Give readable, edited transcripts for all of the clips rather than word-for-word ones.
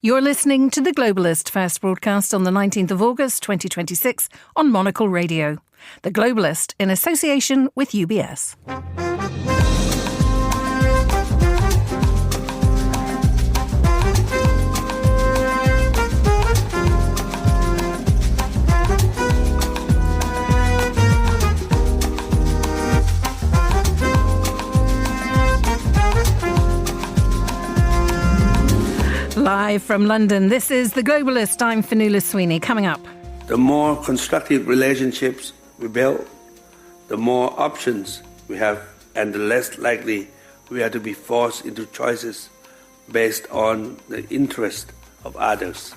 You're listening to The Globalist, first broadcast on the 19th of August 2026 on Monocle Radio. The Globalist in association with UBS. Live from London, this is The Globalist. I'm Fionnuala Sweeney. Coming up. The more constructive relationships we build, the more options we have, and the less likely we are to be forced into choices based on the interest of others.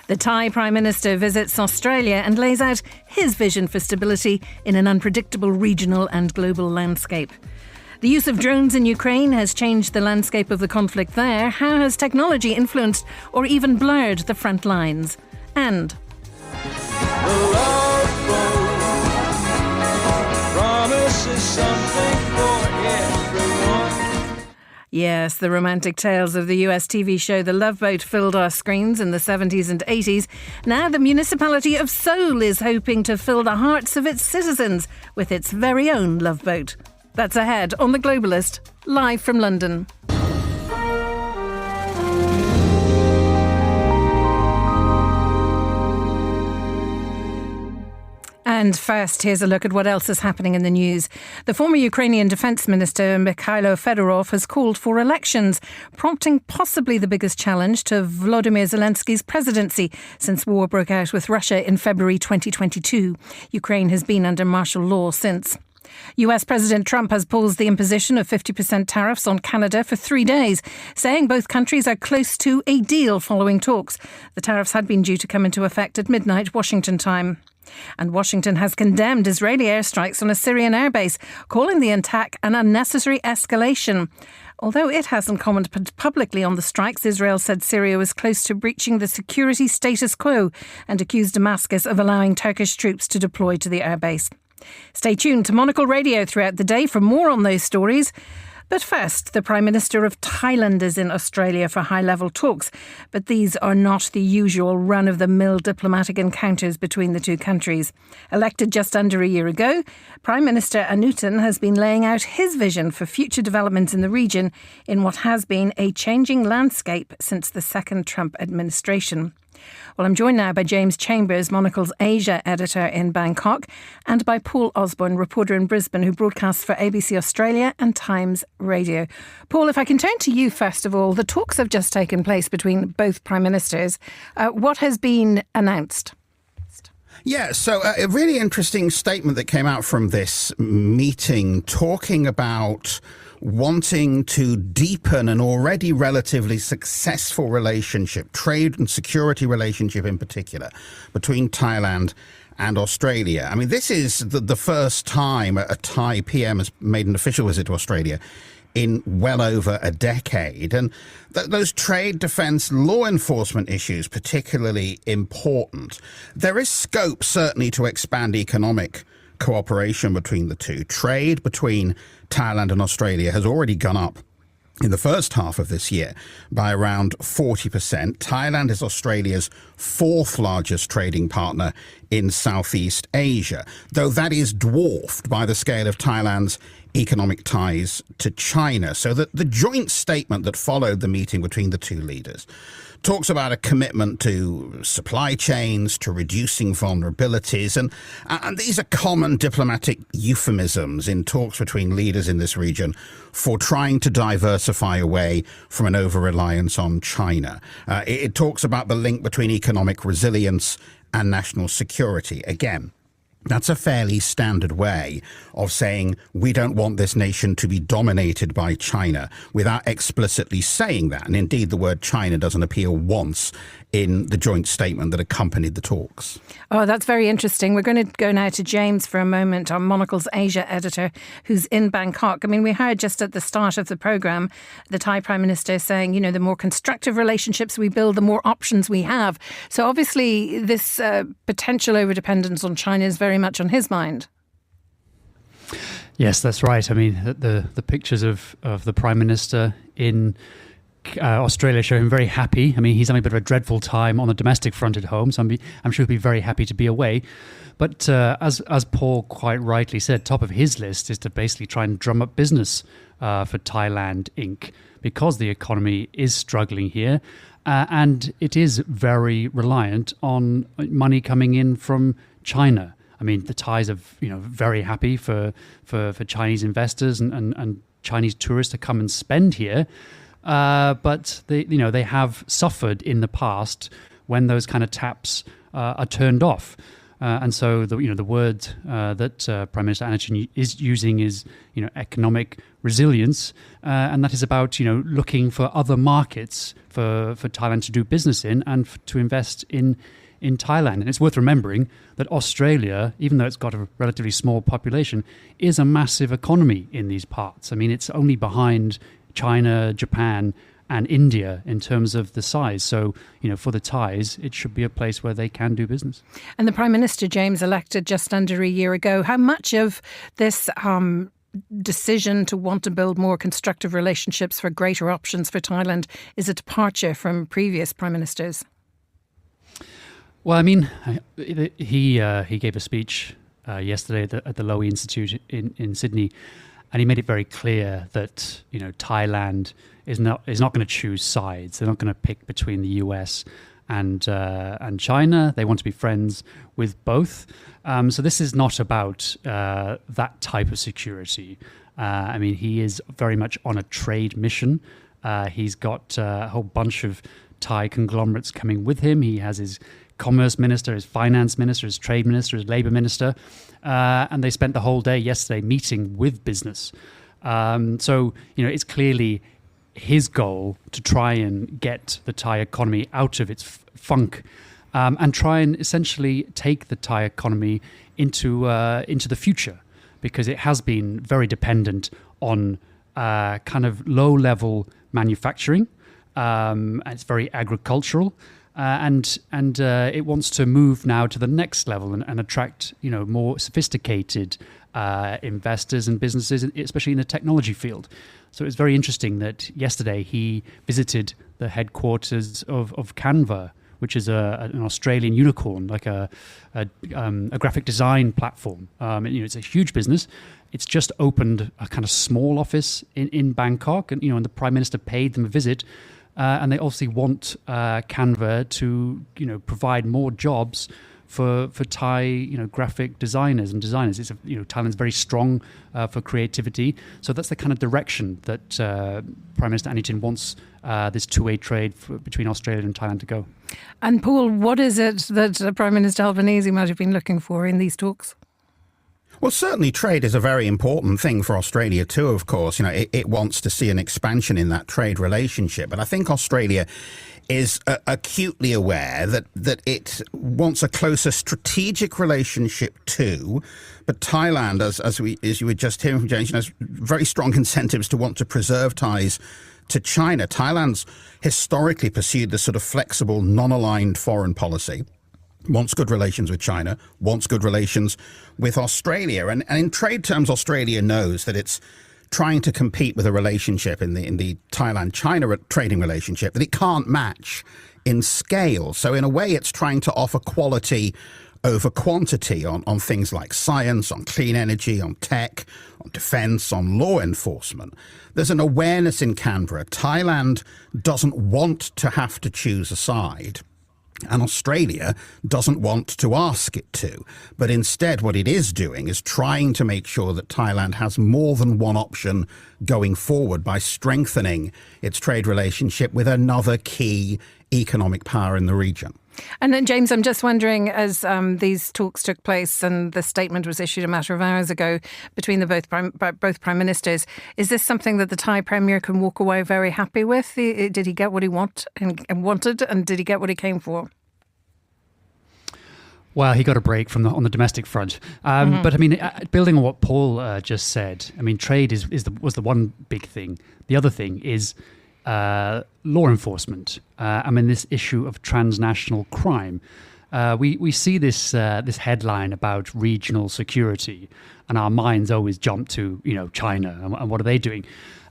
The Thai Prime Minister visits Australia and lays out his vision for stability in an unpredictable regional and global landscape. The use of drones in Ukraine has changed the landscape of the conflict there. How has technology influenced or even blurred the front lines? And yes, the romantic tales of the US TV show The Love Boat filled our screens in the 70s and 80s. Now the municipality of Seoul is hoping to fill the hearts of its citizens with its very own love boat. That's ahead on The Globalist, live from London. And first, here's a look at what else is happening in the news. The former Ukrainian Defence Minister Mikhailo Fedorov has called for elections, prompting possibly the biggest challenge to Volodymyr Zelensky's presidency since war broke out with Russia in February 2022. Ukraine has been under martial law since. US President Trump has paused the imposition of 50% tariffs on Canada for 3 days, saying both countries are close to a deal following talks. The tariffs had been due to come into effect at midnight Washington time. And Washington has condemned Israeli airstrikes on a Syrian airbase, calling the attack an unnecessary escalation. Although it hasn't commented publicly on the strikes, Israel said Syria was close to breaching the security status quo and accused Damascus of allowing Turkish troops to deploy to the airbase. Stay tuned to Monocle Radio throughout the day for more on those stories. But first, the Prime Minister of Thailand is in Australia for high-level talks. But these are not the usual run-of-the-mill diplomatic encounters between the two countries. Elected just under a year ago, Prime Minister Anutin has been laying out his vision for future developments in the region in what has been a changing landscape since the second Trump administration. Well, I'm joined now by James Chambers, Monocle's Asia editor in Bangkok, and by Paul Osborne, reporter in Brisbane, who broadcasts for ABC Australia and Times Radio. Paul, if I can turn to you first of all, the talks have just taken place between both Prime Ministers. What has been announced? Yeah, so a really interesting statement that came out from this meeting talking about wanting to deepen an already relatively successful relationship, trade and security relationship in particular, between Thailand and Australia. I mean, this is the first time a Thai PM has made an official visit to Australia in well over a decade. And those trade, defence, law enforcement issues particularly important. There is scope certainly to expand economic cooperation between the two. Trade between Thailand and Australia has already gone up in the first half of this year by around 40%. Thailand is Australia's fourth largest trading partner in Southeast Asia, though that is dwarfed by the scale of Thailand's economic ties to China. So that the joint statement that followed the meeting between the two leaders talks about a commitment to supply chains, to reducing vulnerabilities, and these are common diplomatic euphemisms in talks between leaders in this region for trying to diversify away from an over-reliance on China. It talks about the link between economic resilience and national security. Again, that's a fairly standard way of saying we don't want this nation to be dominated by China without explicitly saying that. And indeed, the word China doesn't appear once in the joint statement that accompanied the talks. Oh, that's very interesting. We're going to go now to James for a moment, our Monocle's Asia editor, who's in Bangkok. I mean, we heard just at the start of the programme the Thai Prime Minister saying, you know, the more constructive relationships we build, the more options we have. So obviously this potential overdependence on China is very much on his mind. Yes, that's right. I mean, the pictures of the Prime Minister in Australia show him very happy. I mean, he's having a bit of a dreadful time on the domestic front at home, so I'm sure he'll be very happy to be away. But as Paul quite rightly said, top of his list is to basically try and drum up business for Thailand Inc. because the economy is struggling here, and it is very reliant on money coming in from China. I mean, the Thais are very happy for Chinese investors and Chinese tourists to come and spend here, but they have suffered in the past when those kind of taps are turned off. And so the word that Prime Minister Anutin is using is economic resilience, and that is about looking for other markets for Thailand to do business in and to invest in Thailand. And it's worth remembering that Australia, even though it's got a relatively small population, is a massive economy in these parts. I mean, it's only behind China, Japan, and India in terms of the size. So, for the Thais, it should be a place where they can do business. And the Prime Minister, James, elected just under a year ago. How much of this decision to want to build more constructive relationships for greater options for Thailand is a departure from previous Prime Ministers? Well, I mean, he gave a speech yesterday at the Lowy Institute in Sydney, and he made it very clear that Thailand is not going to choose sides. They're not going to pick between the US and China. They want to be friends with both. So this is not about that type of security. I mean, he is very much on a trade mission. He's got a whole bunch of Thai conglomerates coming with him. He has his commerce minister, his finance minister, his trade minister, his labour minister, and they spent the whole day yesterday meeting with business. So it's clearly his goal to try and get the Thai economy out of its funk, and try and essentially take the Thai economy into the future, because it has been very dependent on kind of low-level manufacturing, and it's very agricultural. And it wants to move now to the next level and attract more sophisticated investors and businesses, especially in the technology field. So it's very interesting that yesterday he visited the headquarters of Canva, which is an Australian unicorn, like a graphic design platform. It's a huge business. It's just opened a kind of small office in Bangkok, and and the Prime Minister paid them a visit. And they obviously want Canva to, provide more jobs for Thai, graphic designers and designers. It's Thailand's very strong for creativity. So that's the kind of direction that Prime Minister Anutin wants this two-way trade between Australia and Thailand to go. And Paul, what is it that Prime Minister Albanese might have been looking for in these talks? Well, certainly trade is a very important thing for Australia too, of course. It wants to see an expansion in that trade relationship. But I think Australia is acutely aware that it wants a closer strategic relationship too. But Thailand, as you were just hearing from James, has very strong incentives to want to preserve ties to China. Thailand's historically pursued this sort of flexible, non-aligned foreign policy. Wants good relations with China, wants good relations with Australia. And in trade terms, Australia knows that it's trying to compete with a relationship in the Thailand-China trading relationship that it can't match in scale. So in a way, it's trying to offer quality over quantity on things like science, on clean energy, on tech, on defence, on law enforcement. There's an awareness in Canberra. Thailand doesn't want to have to choose a side. And Australia doesn't want to ask it to. But instead, what it is doing is trying to make sure that Thailand has more than one option going forward by strengthening its trade relationship with another key economic power in the region. And then, James, I'm just wondering, as these talks took place and the statement was issued a matter of hours ago between both prime ministers, is this something that the Thai Premier can walk away very happy with? Did he get what he wanted, and did he get what he came for? Well, he got a break on the domestic front. But I mean, building on what Paul just said, I mean, trade was the one big thing. The other thing is law enforcement. I mean, this issue of transnational crime. We see this headline about regional security, and our minds always jump to China and what are they doing.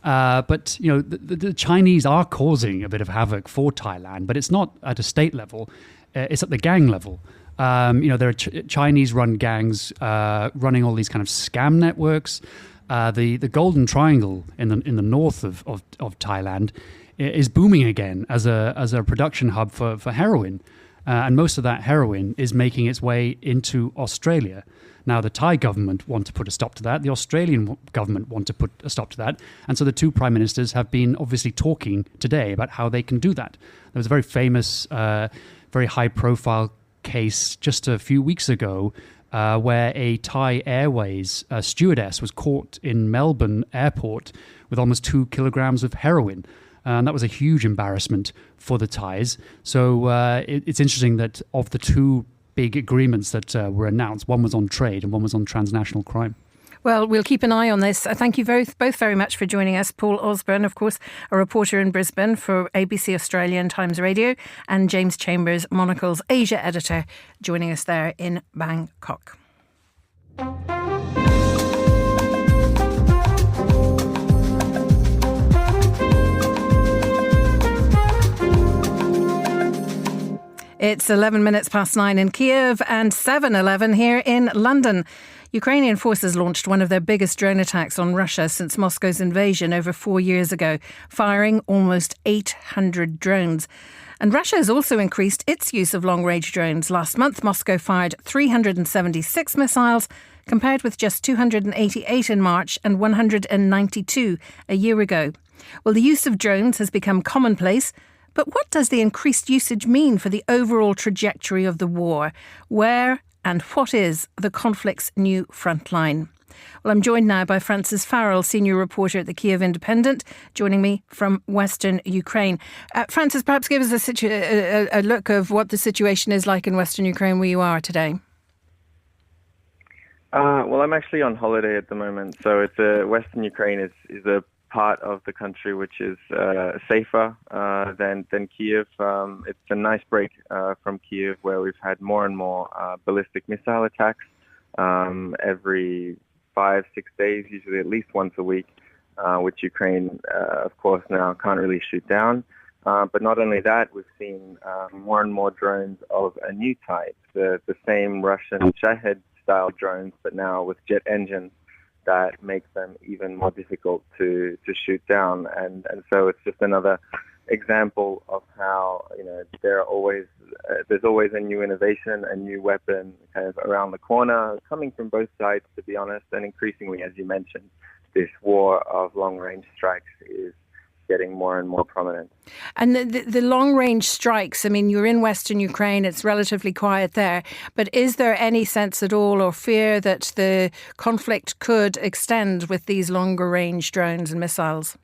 But the Chinese are causing a bit of havoc for Thailand, but it's not at a state level; it's at the gang level. There are Chinese-run gangs running all these kind of scam networks. The Golden Triangle in the north of Thailand is booming again as a production hub for heroin, and most of that heroin is making its way into Australia. Now, the Thai government want to put a stop to that. The Australian government want to put a stop to that. And so the two prime ministers have been obviously talking today about how they can do that. There was a very famous, very high-profile case just a few weeks ago where a Thai Airways stewardess was caught in Melbourne airport with almost 2 kilograms of heroin. And that was a huge embarrassment for the Thais. So it's interesting that of the two big agreements that were announced, one was on trade and one was on transnational crime. Well, we'll keep an eye on this. Thank you both very much for joining us. Paul Osborne, of course, a reporter in Brisbane for ABC Australia and Times Radio, and James Chambers, Monocle's Asia editor, joining us there in Bangkok. It's 11 minutes past 9 in Kiev and 7:11 here in London. Ukrainian forces launched one of their biggest drone attacks on Russia since Moscow's invasion over 4 years ago, firing almost 800 drones. And Russia has also increased its use of long-range drones. Last month, Moscow fired 376 missiles, compared with just 288 in March and 192 a year ago. Well, the use of drones has become commonplace. But what does the increased usage mean for the overall trajectory of the war? Where and what is the conflict's new front line? Well, I'm joined now by Francis Farrell, senior reporter at the Kiev Independent, joining me from Western Ukraine. Francis, perhaps give us a look of what the situation is like in Western Ukraine where you are today. Well, I'm actually on holiday at the moment, so Western Ukraine is a part of the country which is safer than Kiev. It's a nice break from Kiev, where we've had more and more ballistic missile attacks every 5-6 days, usually at least once a week, which Ukraine, of course, now can't really shoot down. But not only that, we've seen more and more drones of a new type, the same Russian Shahed-style drones, but now with jet engines that makes them even more difficult to shoot down. And so it's just another example of how, there's always a new innovation, a new weapon kind of around the corner, coming from both sides, to be honest. And increasingly, as you mentioned, this war of long-range strikes is getting more and more prominent. And the long-range strikes, I mean, you're in Western Ukraine, it's relatively quiet there, but is there any sense at all or fear that the conflict could extend with these longer-range drones and missiles?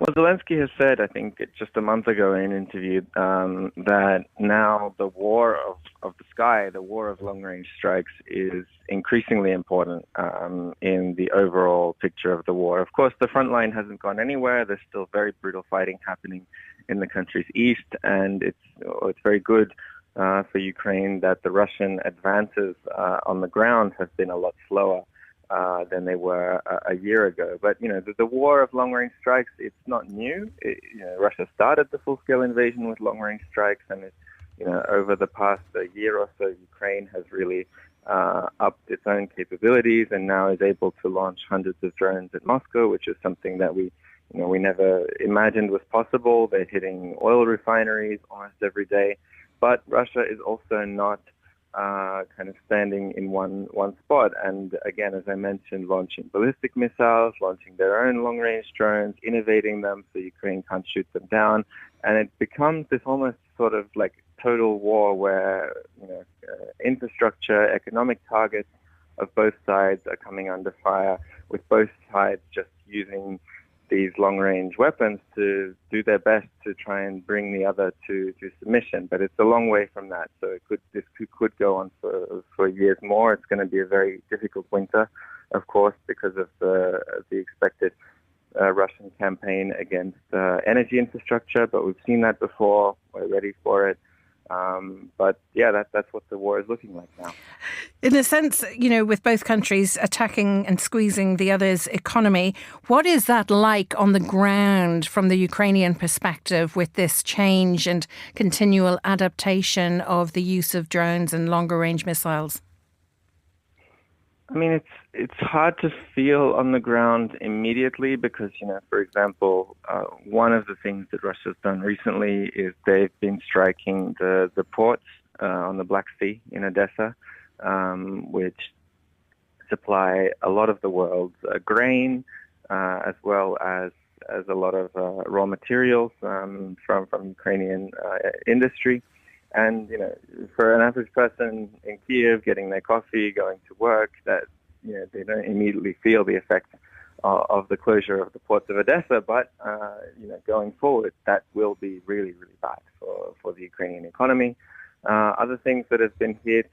Well, Zelensky has said, I think just a month ago in an interview, that now the war of the sky, the war of long-range strikes, is increasingly important in the overall picture of the war. Of course, the front line hasn't gone anywhere. There's still very brutal fighting happening in the country's east, and it's very good for Ukraine that the Russian advances on the ground have been a lot slower than they were a year ago. But, the war of long-range strikes, it's not new. Russia started the full-scale invasion with long-range strikes, and over the past year or so, Ukraine has really upped its own capabilities and now is able to launch hundreds of drones at Moscow, which is something that we never imagined was possible. They're hitting oil refineries almost every day. But Russia is also not kind of standing in one spot. And again, as I mentioned, launching ballistic missiles, launching their own long-range drones, innovating them so Ukraine can't shoot them down. And it becomes this almost sort of like total war where, infrastructure, economic targets of both sides are coming under fire, with both sides just using these long-range weapons to do their best to try and bring the other to submission. But it's a long way from that. So this could go on for years more. It's going to be a very difficult winter, of course, because of the expected Russian campaign against energy infrastructure. But we've seen that before. We're ready for it. But yeah, that's what the war is looking like now. In a sense, with both countries attacking and squeezing the other's economy, what is that like on the ground from the Ukrainian perspective with this change and continual adaptation of the use of drones and longer range missiles? I mean, it's hard to feel on the ground immediately because, for example, one of the things that Russia's done recently is they've been striking the ports on the Black Sea in Odessa, which supply a lot of the world's grain, as well as a lot of raw materials from Ukrainian industry. And, for an average person in Kiev getting their coffee, going to work, that, they don't immediately feel the effect of the closure of the ports of Odessa. But, going forward, that will be really, really bad for the Ukrainian economy. Other things that have been hit,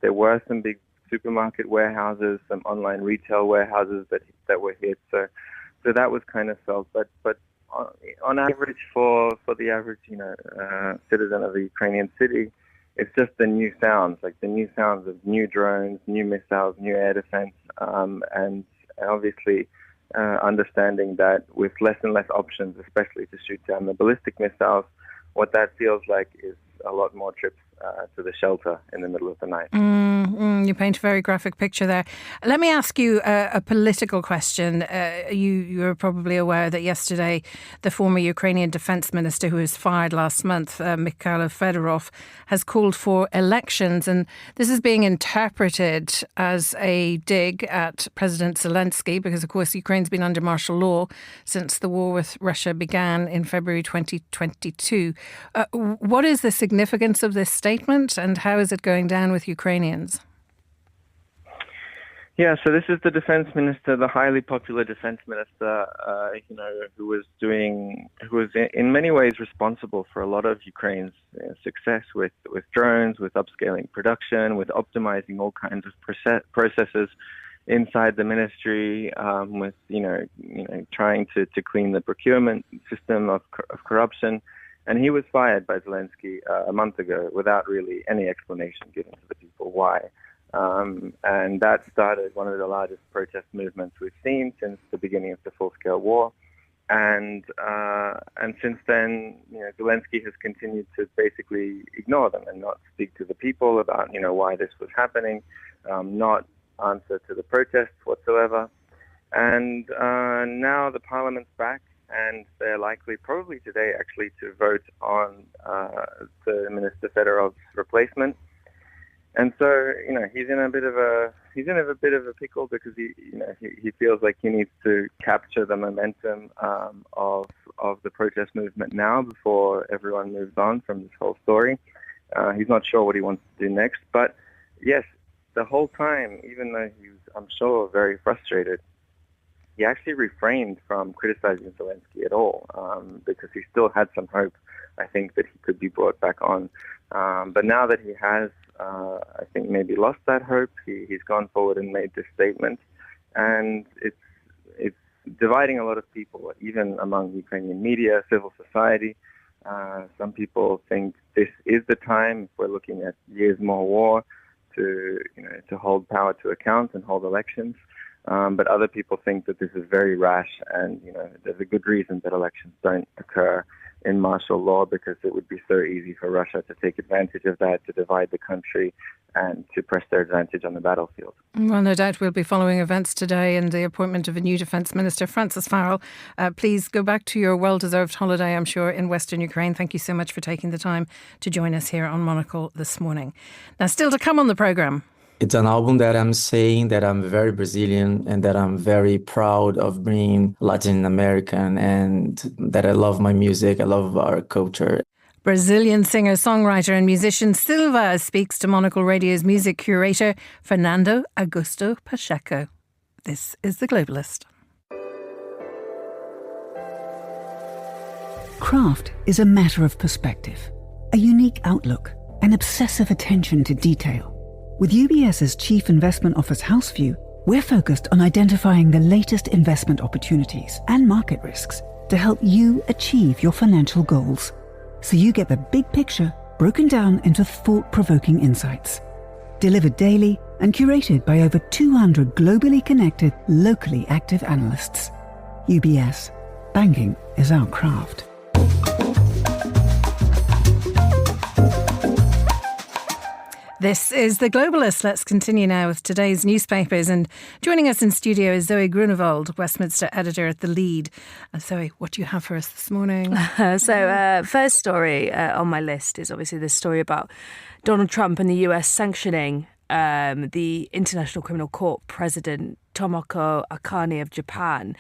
there were some big supermarket warehouses, some online retail warehouses that were hit. So that was kind of felt. But on average, for the average, citizen of a Ukrainian city, it's just the new sounds, like the new sounds of new drones, new missiles, new air defense, and obviously understanding that with less and less options, especially to shoot down the ballistic missiles, what that feels like is a lot more trips to the shelter in the middle of the night. You paint a very graphic picture there. Let me ask you a political question. You're probably aware that yesterday the former Ukrainian defense minister, who was fired last month, Mikhailo Fedorov, has called for elections. And this is being interpreted as a dig at President Zelensky because, of course, Ukraine's been under martial law since the war with Russia began in February 2022. What is the significance of this statement and how is it going down with Ukrainians? Yeah, so this is the defense minister, the highly popular defense minister, who was in many ways responsible for a lot of Ukraine's success with drones, with upscaling production, with optimizing all kinds of processes inside the ministry, with trying to clean the procurement system of corruption. And he was fired by Zelensky a month ago without really any explanation given to the people why. And that started one of the largest protest movements we've seen since the beginning of the full-scale war. And since then, Zelensky has continued to basically ignore them and not speak to the people about, why this was happening, not answer to the protests whatsoever. And now the parliament's back, and they're likely, probably today actually, to vote on the Minister Fedorov's replacement. And so, he's in a bit of a pickle because he feels like he needs to capture the momentum of the protest movement now before everyone moves on from this whole story. He's not sure what he wants to do next, but yes, the whole time, even though he was, I'm sure, very frustrated, he actually refrained from criticizing Zelensky at all because he still had some hope, I think, that he could be brought back on. But now that he has, I think, maybe lost that hope, he's gone forward and made this statement. And it's dividing a lot of people, even among Ukrainian media, civil society. Some people think this is the time, if we're looking at years more war, to hold power to account and hold elections. But other people think that this is very rash, and there's a good reason that elections don't occur in martial law, because it would be so easy for Russia to take advantage of that, to divide the country and to press their advantage on the battlefield. Well, no doubt we'll be following events today and the appointment of a new Defence Minister. Francis Farrell, please go back to your well-deserved holiday, I'm sure, in Western Ukraine. Thank you so much for taking the time to join us here on Monocle this morning. Now, still to come on the programme. It's an album that I'm saying that I'm very Brazilian and that I'm very proud of being Latin American, and that I love my music, I love our culture. Brazilian singer, songwriter and musician Silva speaks to Monocle Radio's music curator, Fernando Augusto Pacheco. This is The Globalist. Craft is a matter of perspective, a unique outlook, an obsessive attention to detail. With UBS's Chief Investment Office Houseview, we're focused on identifying the latest investment opportunities and market risks to help you achieve your financial goals, so you get the big picture broken down into thought-provoking insights. Delivered daily and curated by over 200 globally connected, locally active analysts. UBS. Banking is our craft. This is The Globalist. Let's continue now with today's newspapers. And joining us in studio is Zoe Grunewald, Westminster editor at The Lead. Zoe, what do you have for us this morning? First story on my list is obviously this story about Donald Trump and the US sanctioning the International Criminal Court President Tomoko Akane of Japan.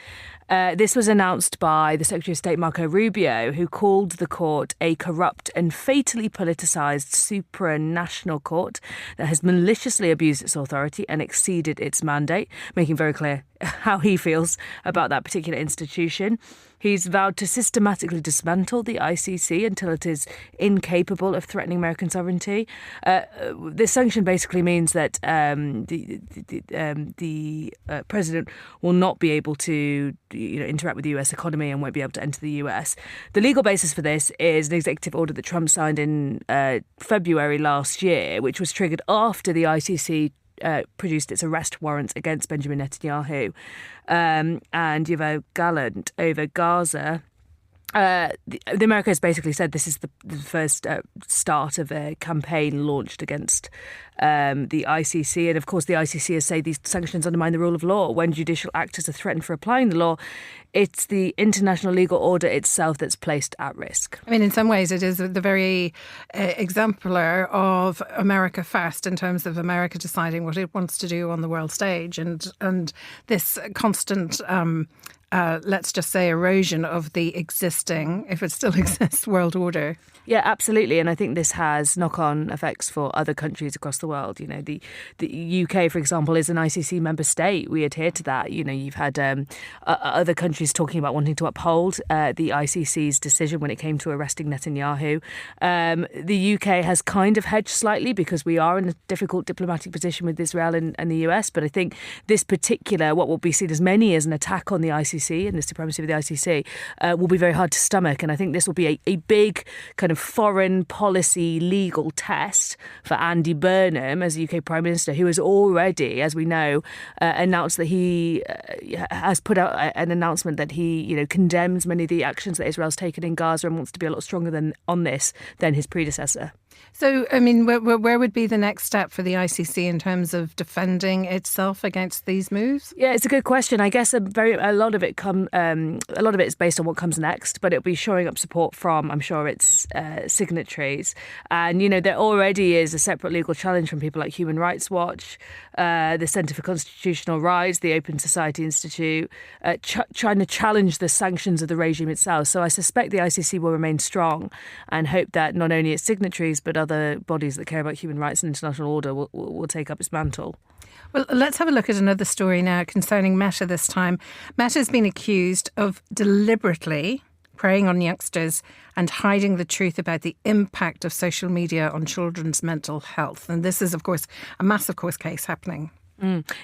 This was announced by the Secretary of State Marco Rubio, who called the court a corrupt and fatally politicised supranational court that has maliciously abused its authority and exceeded its mandate, making very clear how he feels about that particular institution. He's vowed to systematically dismantle the ICC until it is incapable of threatening American sovereignty. This sanction basically means that the president will not be able to interact with the US economy and won't be able to enter the US. The legal basis for this is an executive order that Trump signed in February last year, which was triggered after the ICC produced its arrest warrants against Benjamin Netanyahu and Yoav Gallant over Gaza. The America has basically said this is the first start of a campaign launched against the ICC. And of course, the ICC has said these sanctions undermine the rule of law. When judicial actors are threatened for applying the law, it's the international legal order itself that's placed at risk. I mean, in some ways, it is the very exemplar of America first in terms of America deciding what it wants to do on the world stage. And this constant let's just say, erosion of the existing, if it still exists, world order. Yeah, absolutely. And I think this has knock-on effects for other countries across the world. You know, the UK, for example, is an ICC member state. We adhere to that. You know, you've had other countries talking about wanting to uphold the ICC's decision when it came to arresting Netanyahu. The UK has kind of hedged slightly because we are in a difficult diplomatic position with Israel and the US. But I think this particular, what will be seen as many as an attack on the ICC and the supremacy of the ICC will be very hard to stomach. And I think this will be a big kind of foreign policy legal test for Andy Burnham as the UK Prime Minister, who has already, as we know, announced that he has put out an announcement that he, condemns many of the actions that Israel's taken in Gaza and wants to be a lot stronger on this than his predecessor. So, I mean, where would be the next step for the ICC in terms of defending itself against these moves? Yeah, it's a good question. I guess a lot of it is based on what comes next, but it'll be shoring up support from, I'm sure, its signatories. And there already is a separate legal challenge from people like Human Rights Watch, the Centre for Constitutional Rights, the Open Society Institute, trying to challenge the sanctions of the regime itself. So I suspect the ICC will remain strong and hope that not only its signatories but other bodies that care about human rights and international order will take up its mantle. Well, let's have a look at another story now concerning Meta this time. Meta has been accused of deliberately preying on youngsters and hiding the truth about the impact of social media on children's mental health. And this is, of course, a massive court case happening.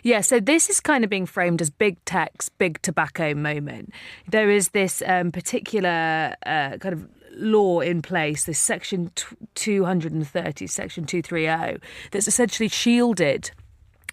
Yeah, so this is kind of being framed as big tech's big tobacco moment. There is this particular kind of law in place, this section 230, section 230, that's essentially shielded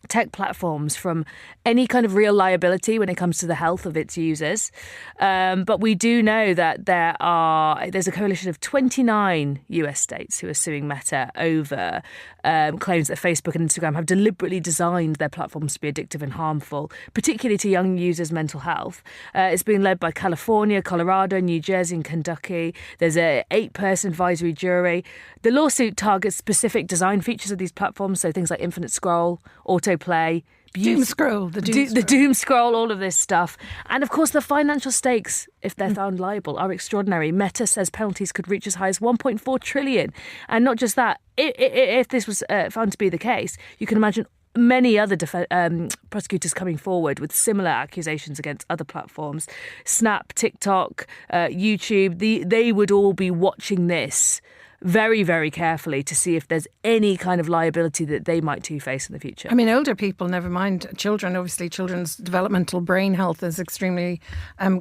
tech platforms from any kind of real liability when it comes to the health of its users. But we do know that there's a coalition of 29 US states who are suing Meta over claims that Facebook and Instagram have deliberately designed their platforms to be addictive and harmful, particularly to young users' mental health. It's been led by California, Colorado, New Jersey and Kentucky. There's an 8-person advisory jury. The lawsuit targets specific design features of these platforms, so things like infinite scroll, autoplay, doom scroll, the doom scroll, all of this stuff. And of course, the financial stakes, if they're found liable, are extraordinary. Meta says penalties could reach as high as $1.4 trillion. And not just that, if this was found to be the case, you can imagine many other prosecutors coming forward with similar accusations against other platforms. Snap, TikTok, YouTube, they would all be watching this very, very carefully to see if there's any kind of liability that they might too face in the future. I mean, older people, never mind children. Obviously, children's developmental brain health is extremely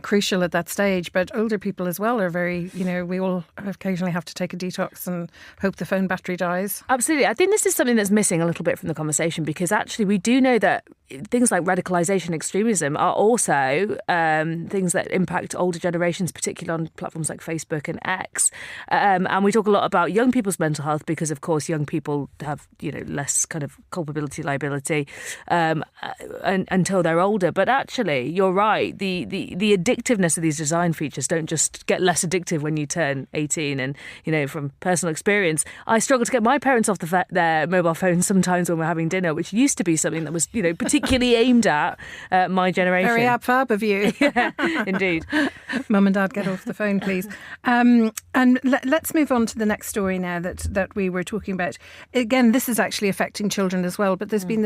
crucial at that stage. But older people as well are very, we all occasionally have to take a detox and hope the phone battery dies. Absolutely. I think this is something that's missing a little bit from the conversation, because actually we do know that things like radicalisation, extremism are also things that impact older generations, particularly on platforms like Facebook and X. And we talk a lot about young people's mental health because, of course, young people have less kind of culpability, liability until they're older. But actually, you're right. The addictiveness of these design features don't just get less addictive when you turn 18. And, from personal experience, I struggle to get my parents off their mobile phones sometimes when we're having dinner, which used to be something that was, particularly aimed at my generation. Very ab-fab of you. Yeah, indeed. Mum and Dad, get off the phone, please. And let's move on to the next story now that we were talking about. Again, this is actually affecting children as well, but there's been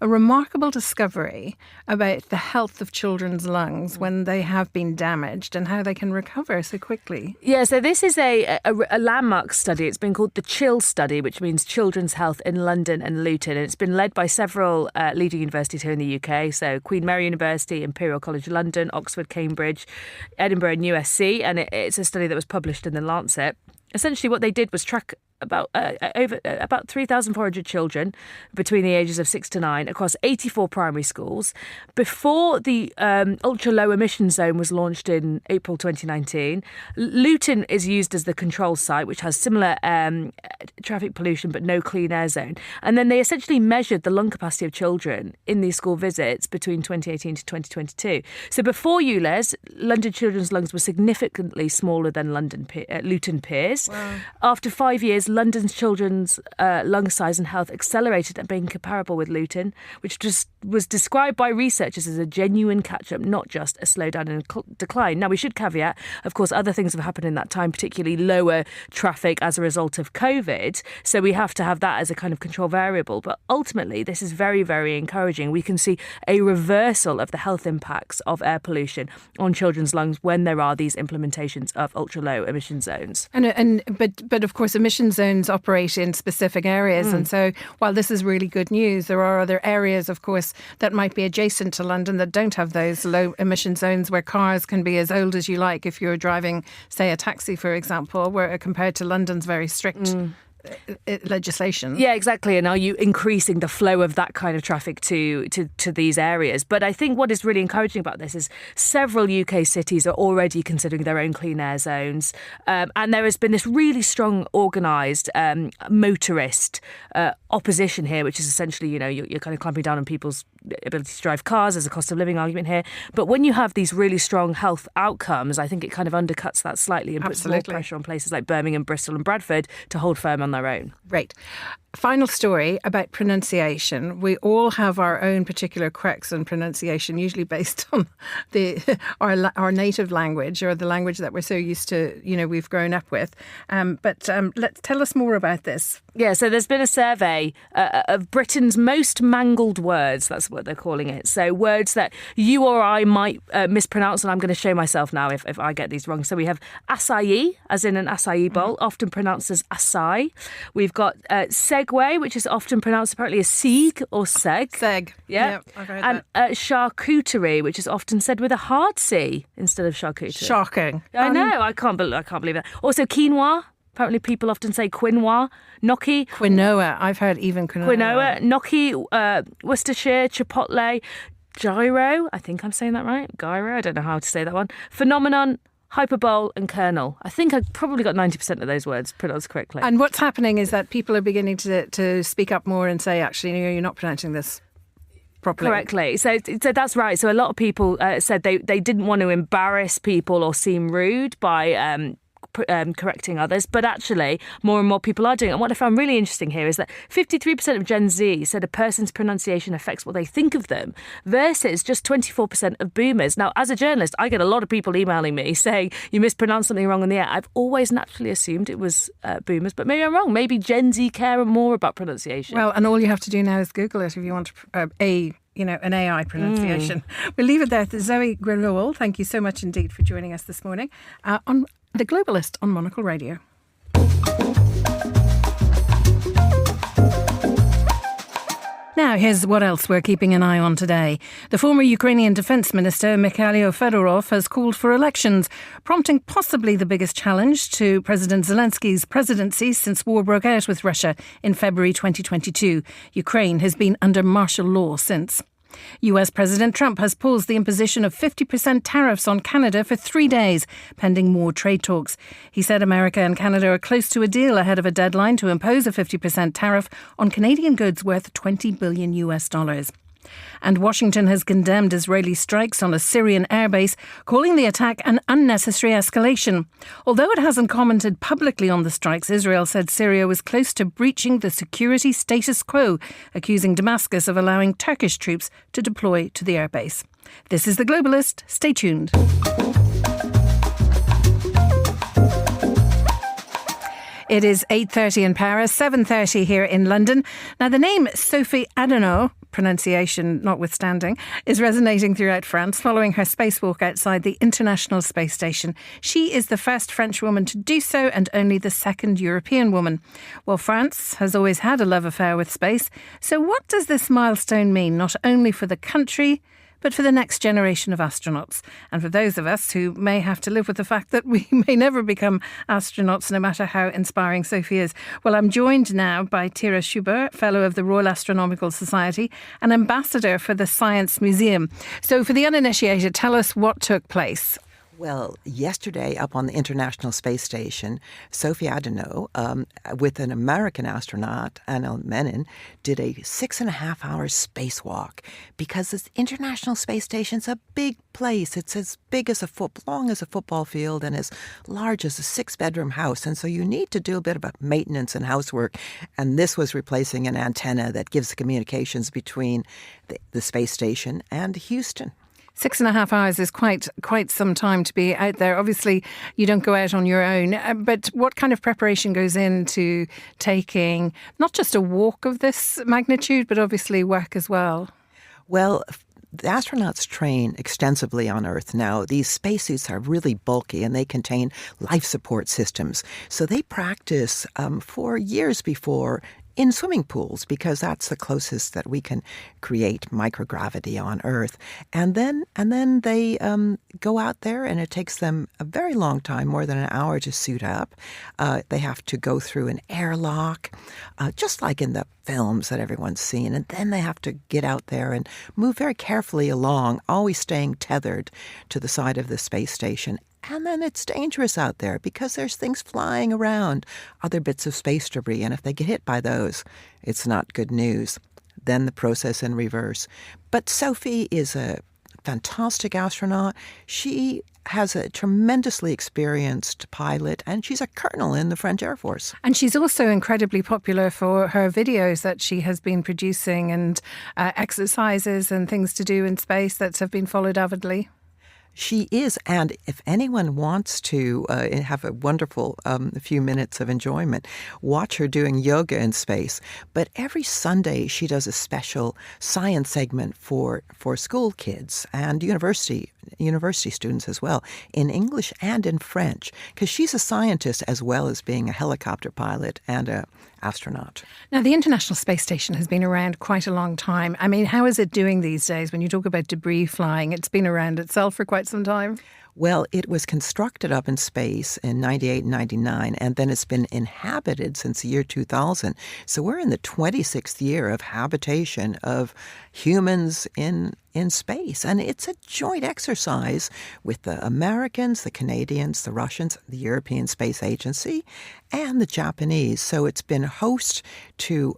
a remarkable discovery about the health of children's lungs when they have been damaged and how they can recover so quickly. Yeah, so this is a landmark study. It's been called the CHILL study, which means Children's Health in London and Luton. And it's been led by several leading universities here in the UK. So Queen Mary University, Imperial College London, Oxford, Cambridge, Edinburgh and USC. And it's a study that was published in The Lancet. Essentially what they did was track about 3,400 children between the ages of 6 to 9 across 84 primary schools. Before the ultra-low emission zone was launched in April 2019, Luton is used as the control site, which has similar traffic pollution but no clean air zone. And then they essentially measured the lung capacity of children in these school visits between 2018 to 2022. So before ULEZ, London children's lungs were significantly smaller than Luton peers. Wow. After 5 years, London's children's lung size and health accelerated and being comparable with Luton, which just was described by researchers as a genuine catch-up, not just a slowdown and decline. Now, we should caveat, of course, other things have happened in that time, particularly lower traffic as a result of COVID. So we have to have that as a kind of control variable. But ultimately, this is very, very encouraging. We can see a reversal of the health impacts of air pollution on children's lungs when there are these implementations of ultra-low emission zones. But of course, emission zones operate in specific areas. And so while this is really good news, there are other areas, of course, that might be adjacent to London that don't have those low emission zones where cars can be as old as you like if you're driving, say, a taxi, for example, where compared to London's very strict legislation. Yeah, exactly. And are you increasing the flow of that kind of traffic to these areas? But I think what is really encouraging about this is several UK cities are already considering their own clean air zones. And there has been this really strong organised motorist opposition here, which is essentially, you're kind of clamping down on people's ability to drive cars. There's a cost of living argument here. But when you have these really strong health outcomes, I think it kind of undercuts that slightly and puts more pressure on places like Birmingham, Bristol and Bradford to hold firm on their own. Right. Final story about pronunciation. We all have our own particular quirks on pronunciation, usually based on our native language or the language that we're so used to, we've grown up with. But let's tell us more about this. Yeah, so there's been a survey of Britain's most mangled words. That's what they're calling it. So words that you or I might mispronounce, and I'm going to show myself now if I get these wrong. So we have acai, as in an acai bowl, often pronounced as acai. We've got segue, which is often pronounced apparently as seeg or seg. Seg. Yeah. Yep, I've heard and that. Charcuterie, which is often said with a hard C instead of charcuterie. Shocking. I know. I can't believe that. Also quinoa. Apparently people often say quinoa. Gnocchi. Quinoa. I've heard even quinoa. Gnocchi, Worcestershire, chipotle, gyro. I think I'm saying that right. Gyro. I don't know how to say that one. Phenomenon, hyperbole and kernel. I think I probably got 90% of those words pronounced correctly. And what's happening is that people are beginning to speak up more and say, actually, you're not pronouncing this properly. Correctly. So that's right. So a lot of people said they didn't want to embarrass people or seem rude by correcting others, but actually more and more people are doing it. And what I found really interesting here is that 53% of Gen Z said a person's pronunciation affects what they think of them versus just 24% of boomers. Now, as a journalist, I get a lot of people emailing me saying you mispronounced something wrong on the air. I've always naturally assumed it was boomers, but maybe I'm wrong. Maybe Gen Z care more about pronunciation. Well, and all you have to do now is Google it if you want an AI pronunciation. We'll leave it there. Zoe Grewal, thank you so much indeed for joining us this morning on The Globalist on Monocle Radio. Now, here's what else we're keeping an eye on today. The former Ukrainian Defence Minister, Mikhailo Fedorov, has called for elections, prompting possibly the biggest challenge to President Zelensky's presidency since war broke out with Russia in February 2022. Ukraine has been under martial law since. US President Trump has paused the imposition of 50% tariffs on Canada for 3 days, pending more trade talks. He said America and Canada are close to a deal ahead of a deadline to impose a 50% tariff on Canadian goods worth $20 billion. And Washington has condemned Israeli strikes on a Syrian airbase, calling the attack an unnecessary escalation. Although it hasn't commented publicly on the strikes, Israel said Syria was close to breaching the security status quo, accusing Damascus of allowing Turkish troops to deploy to the airbase. This is The Globalist. Stay tuned. It is 8:30 in Paris, 7:30 here in London. Now, the name Sophie Adano, pronunciation notwithstanding, is resonating throughout France following her spacewalk outside the International Space Station. She is the first French woman to do so and only the second European woman. Well, France has always had a love affair with space. So what does this milestone mean, not only for the country, but for the next generation of astronauts? And for those of us who may have to live with the fact that we may never become astronauts, no matter how inspiring Sophie is. Well, I'm joined now by Tira Schubert, Fellow of the Royal Astronomical Society and Ambassador for the Science Museum. So for the uninitiated, tell us what took place. Well, yesterday up on the International Space Station, Sophie Adano, with an American astronaut, Anna Menin, did a 6.5-hour spacewalk because this International Space Station's a big place. It's as big as long as a football field and as large as a 6-bedroom house. And so you need to do a bit of maintenance and housework. And this was replacing an antenna that gives the communications between the space station and Houston. 6.5 hours is quite some time to be out there. Obviously, you don't go out on your own, but what kind of preparation goes into taking not just a walk of this magnitude, but obviously work as well? Well, the astronauts train extensively on Earth now. These spacesuits are really bulky and they contain life support systems. So they practice for years before in swimming pools because that's the closest that we can create microgravity on Earth. And then they go out there and it takes them a very long time, more than an hour to suit up. They have to go through an airlock, just like in the films that everyone's seen. And then they have to get out there and move very carefully along, always staying tethered to the side of the space station. And then it's dangerous out there because there's things flying around, other bits of space debris. And if they get hit by those, it's not good news. Then the process in reverse. But Sophie is a fantastic astronaut. She has a tremendously experienced pilot, and she's a colonel in the French Air Force. And she's also incredibly popular for her videos that she has been producing and exercises and things to do in space that have been followed avidly. She is, and if anyone wants to have a wonderful few minutes of enjoyment, watch her doing yoga in space. But every Sunday she does a special science segment for school kids and university students as well, in English and in French, because she's a scientist as well as being a helicopter pilot and a astronaut. Now, the International Space Station has been around quite a long time. I mean, how is it doing these days? When you talk about debris flying, it's been around itself for quite some time. Well, it was constructed up in space in 98 and 99, and then it's been inhabited since the year 2000. So we're in the 26th year of habitation of humans in space. And it's a joint exercise with the Americans, the Canadians, the Russians, the European Space Agency, and the Japanese. So it's been host to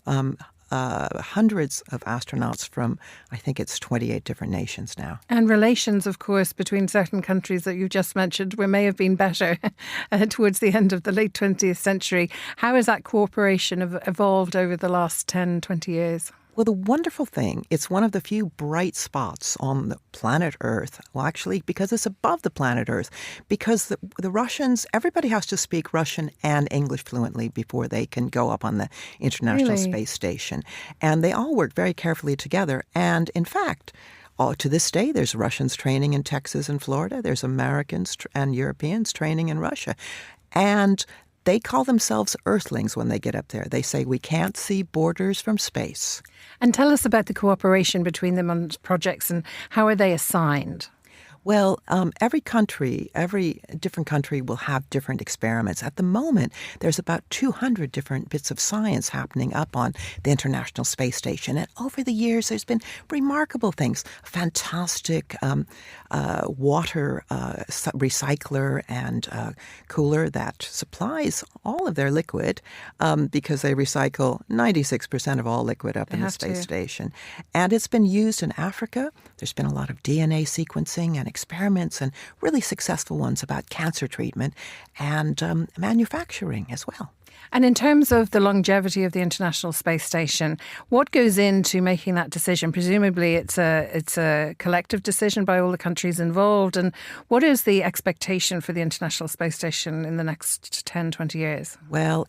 hundreds of astronauts from, I think it's 28 different nations now. And relations, of course, between certain countries that you just mentioned may have been better towards the end of the late 20th century. How has that cooperation evolved over the last 10, 20 years? Well, the wonderful thing, it's one of the few bright spots on the planet Earth. Well, actually, because it's above the planet Earth. Because the Russians, everybody has to speak Russian and English fluently before they can go up on the International Space Station. And they all work very carefully together. And in fact, to this day, there's Russians training in Texas and Florida. There's Americans and Europeans training in Russia. And they call themselves Earthlings when they get up there. They say we can't see borders from space. And tell us about the cooperation between them on projects and how are they assigned? Well, every different country will have different experiments. At the moment, there's about 200 different bits of science happening up on the International Space Station. And over the years, there's been remarkable things. A fantastic water recycler and cooler that supplies all of their liquid because they recycle 96% of all liquid up in the space station. And it's been used in Africa. There's been a lot of DNA sequencing and experiments and really successful ones about cancer treatment and manufacturing as well. And in terms of the longevity of the International Space Station, what goes into making that decision? Presumably it's a collective decision by all the countries involved. And what is the expectation for the International Space Station in the next 10, 20 years? Well,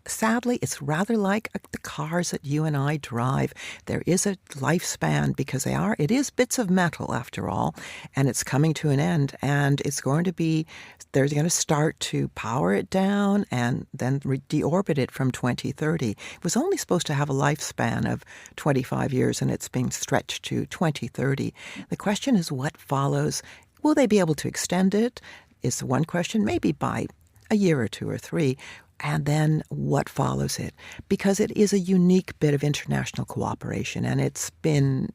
sadly, it's rather like the cars that you and I drive. There is a lifespan because it is bits of metal after all, and it's coming to an end. And they're going to start to power it down and then deorbit it from 2030. It was only supposed to have a lifespan of 25 years, and it's being stretched to 2030. The question is what follows. Will they be able to extend it? Is one question, maybe by a year or two or three. And then what follows it? Because it is a unique bit of international cooperation, and it's been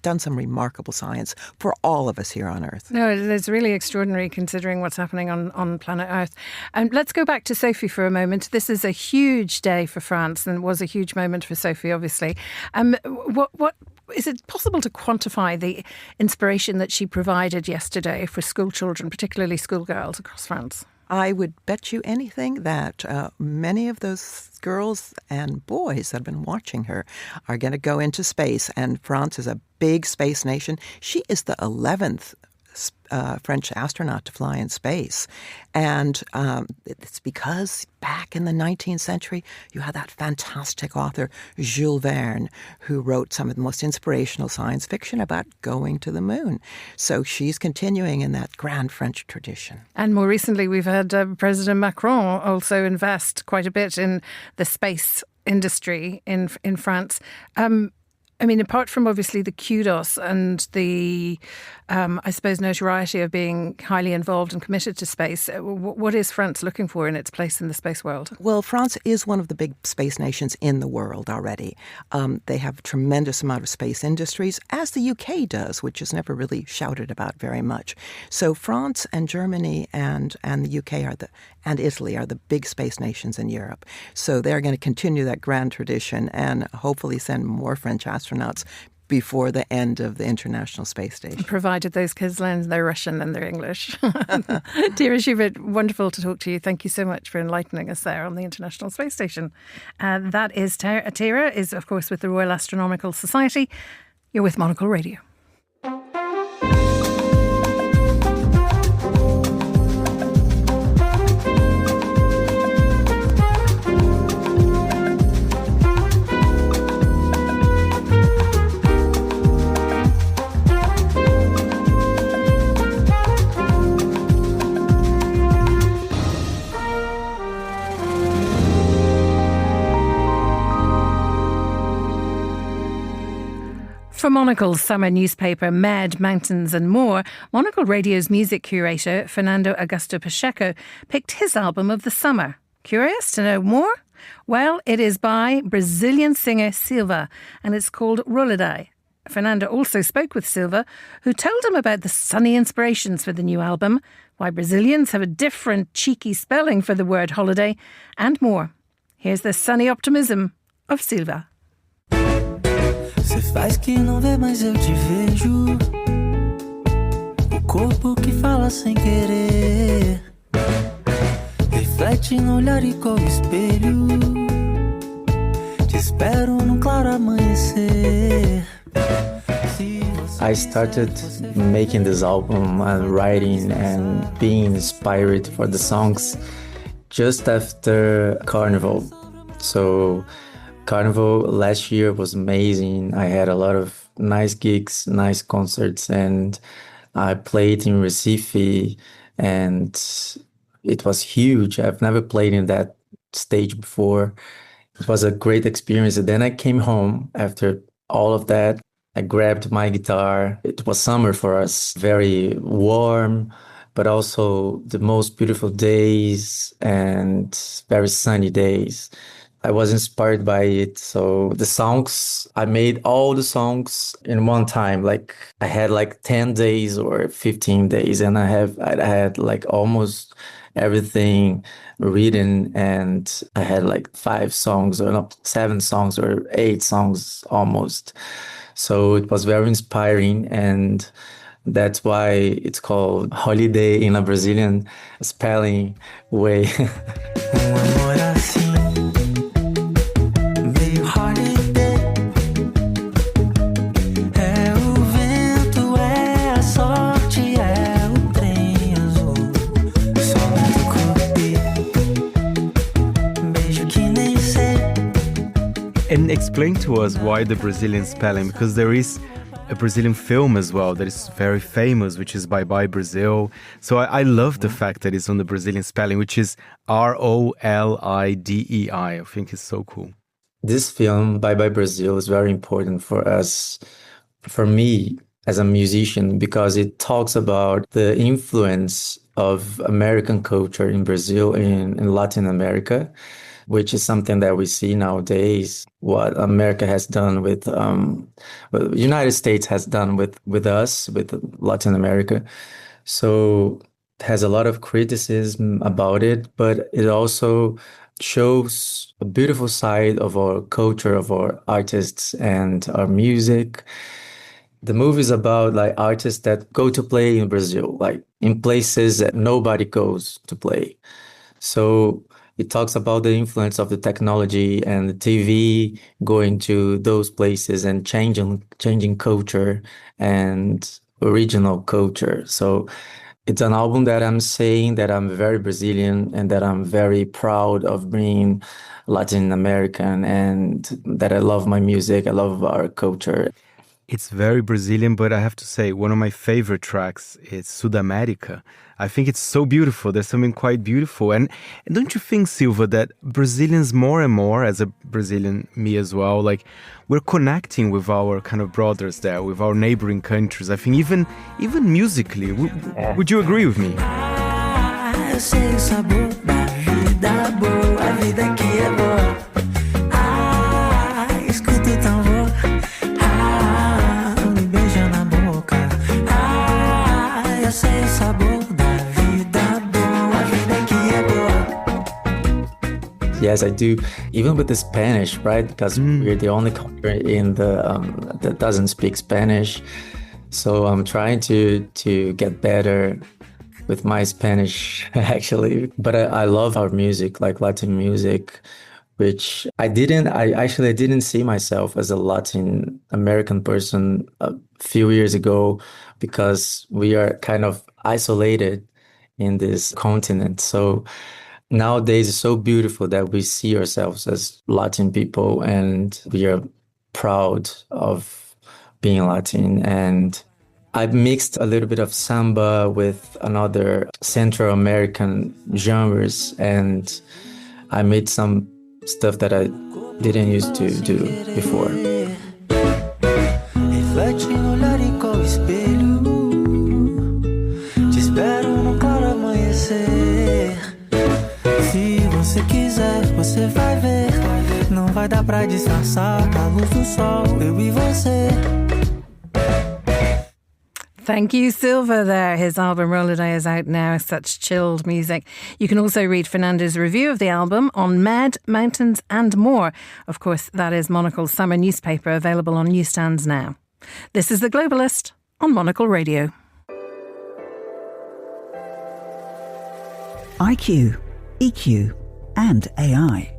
done some remarkable science for all of us here on Earth. No, it's really extraordinary considering what's happening on planet Earth. And let's go back to Sophie for a moment. This is a huge day for France and was a huge moment for Sophie, obviously. What is it possible to quantify the inspiration that she provided yesterday for school children, particularly schoolgirls across France? I would bet you anything that many of those girls and boys that have been watching her are going to go into space. And France is a big space nation. She is the 11th French astronaut to fly in space. And it's because back in the 19th century, you had that fantastic author, Jules Verne, who wrote some of the most inspirational science fiction about going to the moon. So she's continuing in that grand French tradition. And more recently, we've had President Macron also invest quite a bit in the space industry in France. I mean, apart from obviously the kudos and the, I suppose, notoriety of being highly involved and committed to space, what is France looking for in its place in the space world? Well, France is one of the big space nations in the world already. They have a tremendous amount of space industries, as the UK does, which is never really shouted about very much. So France and Germany and the UK and Italy are the big space nations in Europe. So they're going to continue that grand tradition and hopefully send more French astronauts before the end of the International Space Station. Provided those kids learn their Russian and their English. Tira Schubert, wonderful to talk to you. Thank you so much for enlightening us there on the International Space Station. That is Tira, is of course with the Royal Astronomical Society. You're with Monocle Radio. For Monocle's summer newspaper, Med, Mountains and More, Monocle Radio's music curator, Fernando Augusto Pacheco, picked his album of the summer. Curious to know more? Well, it is by Brazilian singer Silva, and it's called Holiday. Fernando also spoke with Silva, who told him about the sunny inspirations for the new album, why Brazilians have a different cheeky spelling for the word holiday, and more. Here's the sunny optimism of Silva. Cê faz que não vê, mas eu te vejo. O corpo que fala sem querer. Reflete no olhar igual espelho. Te espero num claro amanhecer. I started making this album and writing and being inspired for the songs just after Carnival. So Carnival last year was amazing. I had a lot of nice gigs, nice concerts, and I played in Recife, and It was huge. I've never played in that stage before. It was a great experience. And then I came home after all of that. I grabbed my guitar. It was summer for us, very warm, but also the most beautiful days and very sunny days. I was inspired by it. So the songs, I made all the songs in one time. Like I had like 10 days or 15 days, and I had like almost everything written, and I had like 5 songs or not 7 songs or 8 songs almost. So it was very inspiring, and that's why it's called Holiday in a Brazilian spelling way. And explain to us why the Brazilian spelling, because there is a Brazilian film as well that is very famous, which is Bye Bye Brazil. So I love the fact that it's on the Brazilian spelling, which is ROLIDEI. I think it's so cool. This film, Bye Bye Brazil, is very important for us, for me as a musician, because it talks about the influence of American culture in Brazil, in Latin America, which is something that we see nowadays, what America has done with, what the United States has done with us, with Latin America. So it has a lot of criticism about it, but it also shows a beautiful side of our culture, of our artists and our music. The movie is about like artists that go to play in Brazil, like in places that nobody goes to play. So it talks about the influence of the technology and the TV going to those places and changing culture and original culture. So it's an album that I'm saying that I'm very Brazilian and that I'm very proud of being Latin American and that I love my music, I love our culture. It's very Brazilian, but I have to say, one of my favorite tracks is Sudamérica. I think it's so beautiful. There's something quite beautiful. And don't you think, Silva, that Brazilians more and more, as a Brazilian, me as well, like we're connecting with our kind of brothers there, with our neighboring countries. I think even musically, would you agree with me? Yes, I do. Even with the Spanish, right? Because we're the only country in the that doesn't speak Spanish. So I'm trying to get better with my Spanish, actually. But I love our music, like Latin music, which I didn't see myself as a Latin American person a few years ago, because we are kind of isolated in this continent. So nowadays, it's so beautiful that we see ourselves as Latin people, and we are proud of being Latin. And I've mixed a little bit of samba with another Central American genres, and I made some stuff that I didn't used to do before. Se quiser, você vai ver. Não vai dar pra disfarçar a luz do sol, eu e você. Thank you, Silva, there. His album Roller Day is out now. Such chilled music. You can also read Fernando's review of the album on Med, Mountains and More. Of course, that is Monocle's summer newspaper, available on newsstands now. This is The Globalist on Monocle Radio. IQ, EQ and AI.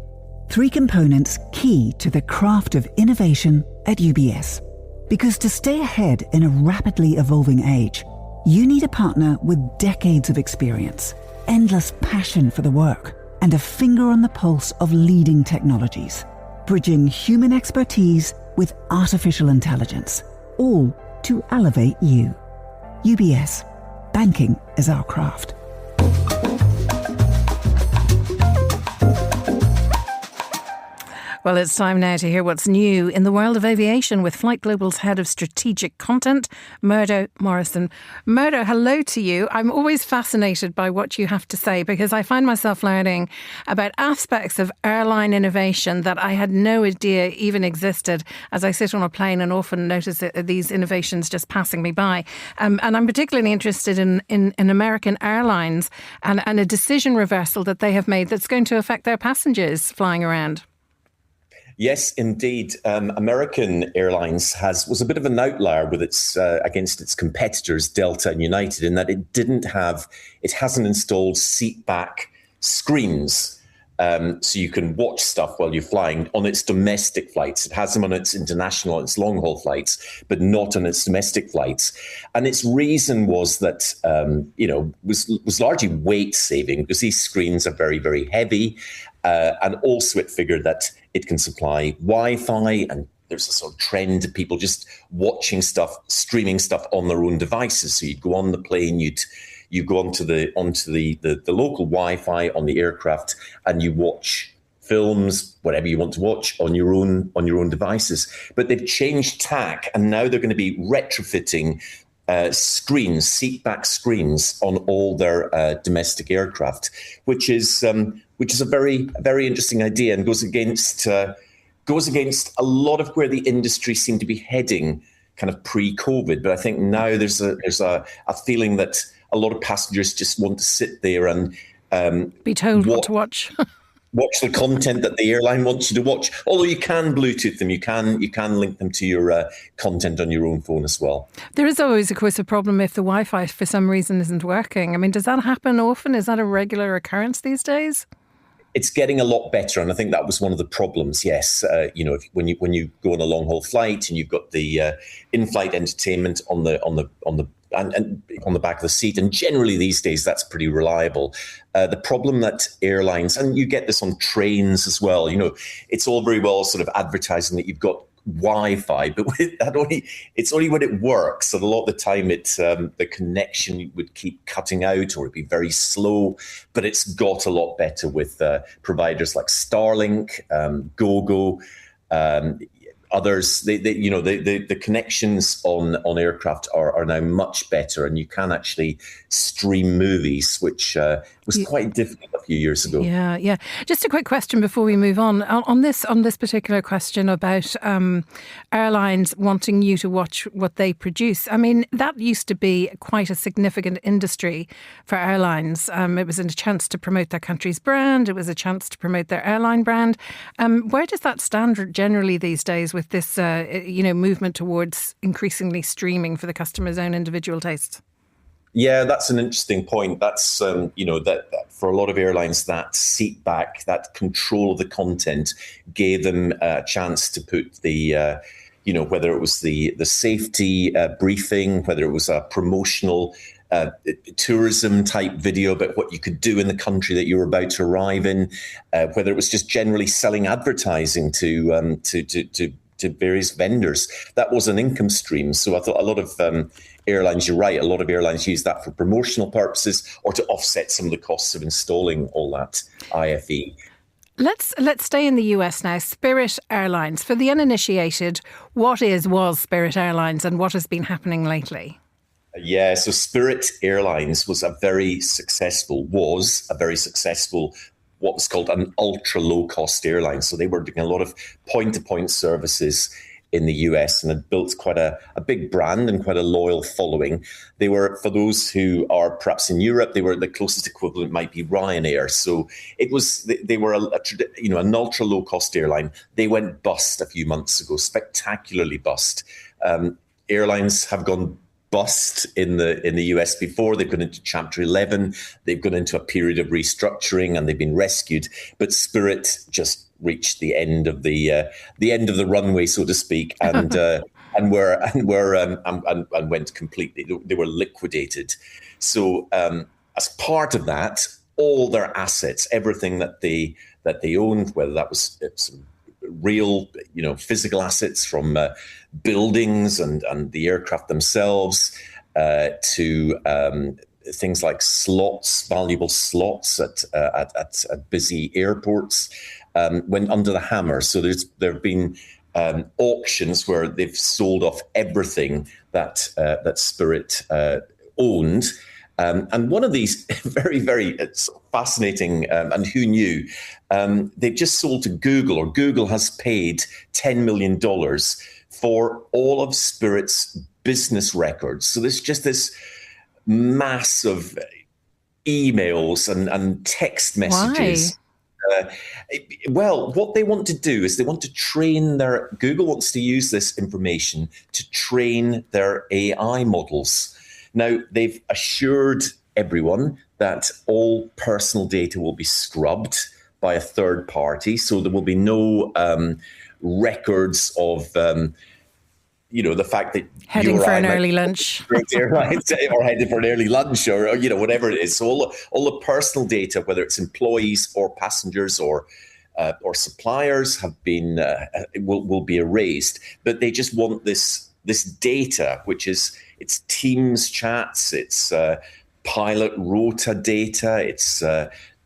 3 components key to the craft of innovation at UBS. Because to stay ahead in a rapidly evolving age, you need a partner with decades of experience, endless passion for the work, and a finger on the pulse of leading technologies, bridging human expertise with artificial intelligence, all to elevate you. UBS. Banking is our craft. Well, it's time now to hear what's new in the world of aviation with Flight Global's Head of Strategic Content, Murdo Morrison. Murdo, hello to you. I'm always fascinated by what you have to say because I find myself learning about aspects of airline innovation that I had no idea even existed as I sit on a plane and often notice these innovations just passing me by. And I'm particularly interested in American Airlines and a decision reversal that they have made that's going to affect their passengers flying around. Yes, indeed. American Airlines was a bit of an outlier with against its competitors, Delta and United, in that it hasn't installed seat back screens. So you can watch stuff while you're flying on its domestic flights. It has them on its international, its long-haul flights, but not on its domestic flights. And its reason was that, was largely weight saving because these screens are very, very heavy. And also it figured that it can supply Wi-Fi, and there's a sort of trend of people just watching stuff, streaming stuff on their own devices. So you'd go on the plane, you go onto the local Wi-Fi on the aircraft, and you watch films, whatever you want to watch on your own devices. But they've changed tack, and now they're going to be retrofitting screens, seatback screens on all their domestic aircraft, which is a very, very interesting idea and goes against a lot of where the industry seemed to be heading kind of pre-COVID. But I think now there's a feeling that a lot of passengers just want to sit there and be told what to watch. Watch the content that the airline wants you to watch. Although you can Bluetooth them, you can link them to your content on your own phone as well. There is always, of course, a problem if the Wi-Fi for some reason isn't working. I mean, does that happen often? Is that a regular occurrence these days? It's getting a lot better, and I think that was one of the problems. Yes, when you go on a long haul flight and you've got the in-flight entertainment on the back of the seat, and generally these days that's pretty reliable. The problem that airlines, and you get this on trains as well, it's all very well sort of advertising that you've got Wi-Fi, but it's only when it works. So a lot of the time, the connection would keep cutting out, or it'd be very slow. But it's got a lot better with providers like Starlink, GoGo, others. The connections on aircraft are now much better, and you can actually stream movies, which was quite difficult a few years ago. Yeah. Just a quick question before we move on. On this particular question about airlines wanting you to watch what they produce. I mean, that used to be quite a significant industry for airlines. It was a chance to promote their country's brand. It was a chance to promote their airline brand. Where does that stand generally these days with this, movement towards increasingly streaming for the customer's own individual tastes? Yeah, that's an interesting point. That's, that for a lot of airlines, that seat back, that control of the content gave them a chance to put the, whether it was the safety briefing, whether it was a promotional tourism type video about what you could do in the country that you were about to arrive in, whether it was just generally selling advertising to various vendors. That was an income stream. So I thought a lot of airlines, you're right, a lot of airlines use that for promotional purposes or to offset some of the costs of installing all that IFE. Let's stay in the US now. Spirit Airlines. For the uninitiated, was Spirit Airlines and what has been happening lately? Yeah, so Spirit Airlines was a very successful, what was called an ultra low cost airline. So they were doing a lot of point-to-point services in the US and had built quite a big brand and quite a loyal following. They were, for those who are perhaps in Europe, they were the closest equivalent might be Ryanair. So they were an ultra low cost airline. They went bust a few months ago, spectacularly bust. Airlines have gone bust in the US before. They've gone into Chapter 11. They've gone into a period of restructuring and they've been rescued. But Spirit just reached the end of the runway, so to speak, and went completely. They were liquidated. So as part of that, all their assets, everything that they owned, whether that was some real, physical assets from buildings and the aircraft themselves, to things like slots, valuable slots at busy airports, went under the hammer. So there have been auctions where they've sold off everything that Spirit owned. And one of these very, very fascinating, and who knew, they've just sold to Google, or Google has paid $10 million for all of Spirit's business records. So there's just this mass of emails and text messages. Why? Well, what they want to do is they want to train Google wants to use this information to train their AI models. Now, they've assured everyone that all personal data will be scrubbed by a third party. So there will be no records of, the fact that heading for an early lunch or heading for an early lunch or whatever it is. So all the personal data, whether it's employees or passengers or suppliers, have been will be erased. But they just want this data, which is it's Teams chats, it's pilot rota data, it's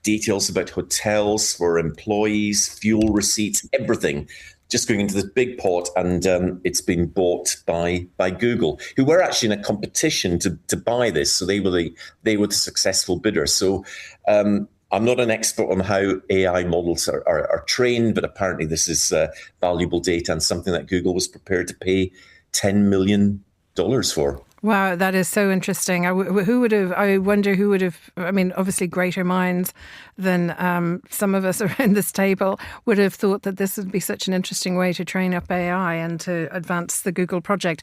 details about hotels for employees, fuel receipts, everything just going into this big pot, and it's been bought by Google, who were actually in a competition to buy this. So they were the successful bidder. So I'm not an expert on how AI models are trained, but apparently this is valuable data and something that Google was prepared to pay $10 million for. Wow, that is so interesting. I wonder who would have, I mean, obviously greater minds than some of us around this table would have thought that this would be such an interesting way to train up AI and to advance the Google project.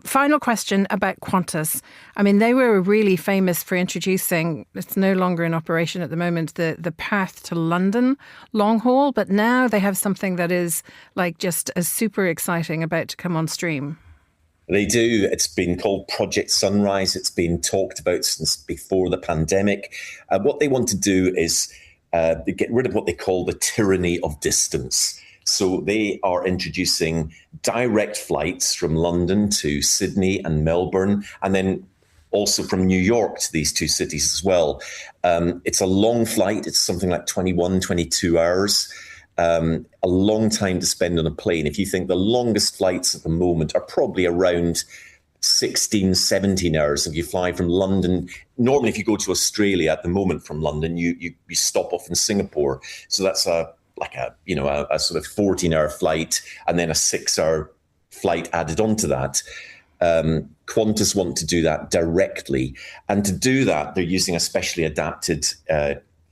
Final question about Qantas. I mean, they were really famous for introducing, it's no longer in operation at the moment, the Perth to London long haul, but now they have something that is like just as super exciting about to come on stream. They do. It's been called Project Sunrise. It's been talked about since before the pandemic. What they want to do is get rid of what they call the tyranny of distance. So they are introducing direct flights from London to Sydney and Melbourne, and then also from New York to these two cities as well. It's a long flight. It's something like 21, 22 hours. A long time to spend on a plane. If you think the longest flights at the moment are probably around 16, 17 hours. If you fly from London, normally if you go to Australia at the moment from London, you stop off in Singapore. So that's a sort of 14-hour flight and then a 6-hour flight added onto that. Qantas want to do that directly. And to do that, they're using a specially adapted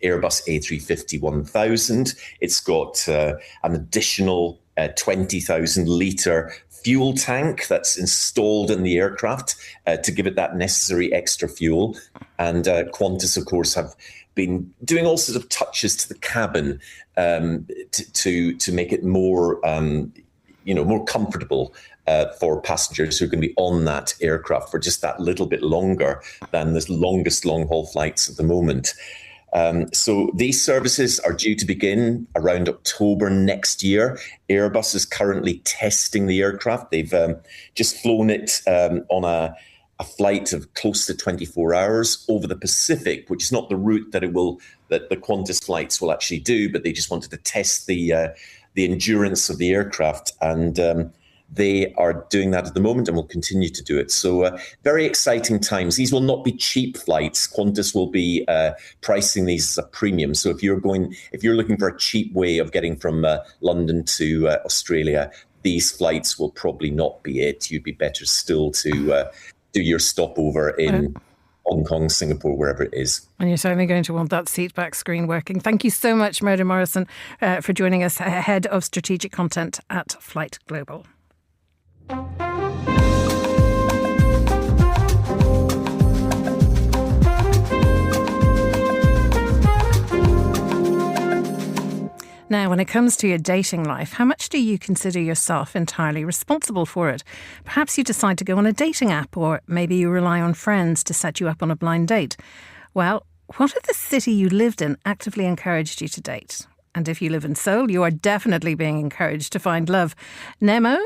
Airbus A350-1000. It's got an additional 20,000 litre fuel tank that's installed in the aircraft to give it that necessary extra fuel. And Qantas, of course, have been doing all sorts of touches to the cabin to make it more, more comfortable for passengers who are going to be on that aircraft for just that little bit longer than the longest long-haul flights at the moment. So these services are due to begin around October next year. Airbus is currently testing the aircraft. They've just flown it on a flight of close to 24 hours over the Pacific, which is not the route that the Qantas flights will actually do, but they just wanted to test the endurance of the aircraft. And they are doing that at the moment and will continue to do it. So very exciting times. These will not be cheap flights. Qantas will be pricing these as a premium. So if you're looking for a cheap way of getting from London to Australia, these flights will probably not be it. You'd be better still to do your stopover in Hong Kong, Singapore, wherever it is. And you're certainly going to want that seat back screen working. Thank you so much, Murdo Morrison, for joining us, Head of Strategic Content at Flight Global. Now, when it comes to your dating life, how much do you consider yourself entirely responsible for it? Perhaps you decide to go on a dating app, or maybe you rely on friends to set you up on a blind date. Well, what if the city you lived in actively encouraged you to date? And if you live in Seoul, you are definitely being encouraged to find love. Nemo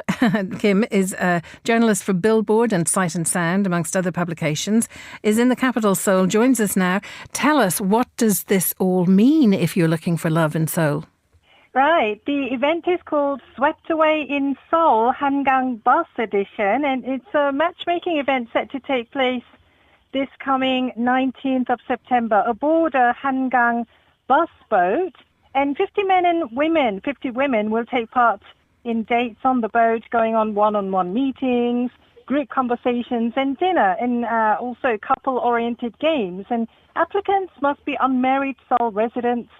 Kim is a journalist for Billboard and Sight and Sound, amongst other publications, is in the capital, Seoul, joins us now. Tell us, what does this all mean if you're looking for love in Seoul? Right. The event is called Swept Away in Seoul Hangang Bus Edition, and it's a matchmaking event set to take place this coming 19th of September aboard a Hangang bus boat. And 50 women will take part in dates on the boat, going on one-on-one meetings, group conversations and dinner, and also couple-oriented games. And applicants must be unmarried Seoul residents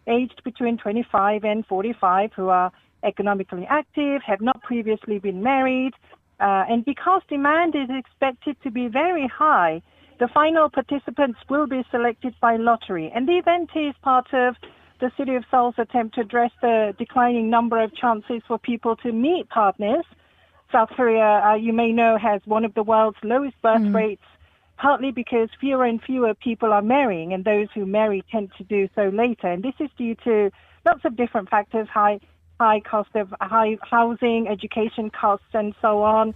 aged between 25 and 45 who are economically active, have not previously been married. And because demand is expected to be very high, the final participants will be selected by lottery. And the event is part of the City of Seoul's attempt to address the declining number of chances for people to meet partners. South Korea, you may know, has one of the world's lowest birth rates, partly because fewer and fewer people are marrying, and those who marry tend to do so later. And this is due to lots of different factors, high cost of high housing, education costs, and so on.